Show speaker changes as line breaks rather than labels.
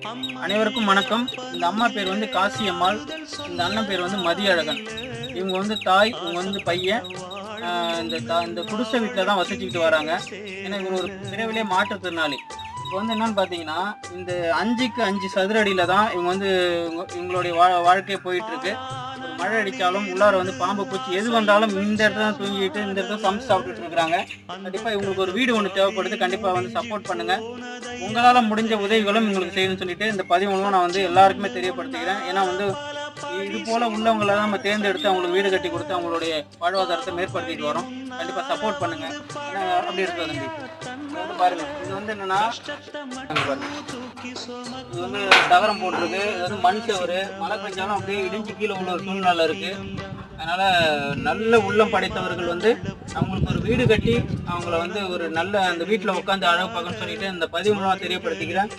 அனைவருக்கும் வணக்கம். இந்த அம்மா பேர் வந்து காசி அம்மாள், இந்த அண்ணன் பேர் வந்து மதியழகன். இவங்க வந்து தாய், இவங்க வந்து பையன். இந்த குடிசை வீட்டில் தான் வசிச்சுக்கிட்டு வராங்க. ஏன்னா இவர் ஒரு பிறவிலே மாற்றுத்திறனாளி. இப்போ வந்து என்னன்னு பார்த்தீங்கன்னா, இந்த 5க்கு 5 சதுர அடியில் தான் இவங்க வந்து இவங்களுடைய வாழ்க்கையை போயிட்டுருக்கு. ஒரு மழை அடித்தாலும் உள்ளார வந்து பாம்பு பூச்சி எது வந்தாலும் இந்த இடத்துல தான் தூங்கிட்டு இந்த இடத்துல சமைச்சு சாப்பிட்டுட்டு இருக்கிறாங்க. கண்டிப்பாக இவங்களுக்கு ஒரு வீடு ஒன்று தேவைப்படுது. கண்டிப்பாக வந்து சப்போர்ட் பண்ணுங்கள். உங்களால் முடிஞ்ச உதவிகளும் உங்களுக்கு செய்யணும்னு சொல்லிட்டு இந்த பதிவு மூலமாக நான் வந்து எல்லாருக்குமே தெரியப்படுத்திக்கிறேன். ஏன்னா வந்து இது போல் உள்ளவங்களை தான் நம்ம தேர்ந்தெடுத்து அவங்களுக்கு வீடு கட்டி கொடுத்து அவங்களுடைய வாழ்வாதாரத்தை மேற்படுத்திட்டு வரோம். கண்டிப்பாக சப்போர்ட் பண்ணுங்கள். ஏன்னா அப்படி இருக்குது தம்பி. வந்து பாருங்கள், இது வந்து என்னென்னா, இது வந்து தகரம் போட்டிருக்கு. இது வந்து மண் செவரு. மழை பெஞ்சாலும் அப்படியே இடிஞ்சு கீழே உள்ள ஒரு சூழ்நிலை இருக்குது. அதனால் நல்ல உள்ளம் படைத்தவர்கள் வந்து அவங்களுக்கு ஒரு வீடு கட்டி அவங்கள வந்து ஒரு நல்ல அந்த வீட்டில் உட்காந்து அழகு பார்க்கணும்னு சொல்லிட்டு இந்த பதிவு மூலமாக தெரியப்படுத்திக்கிறேன்.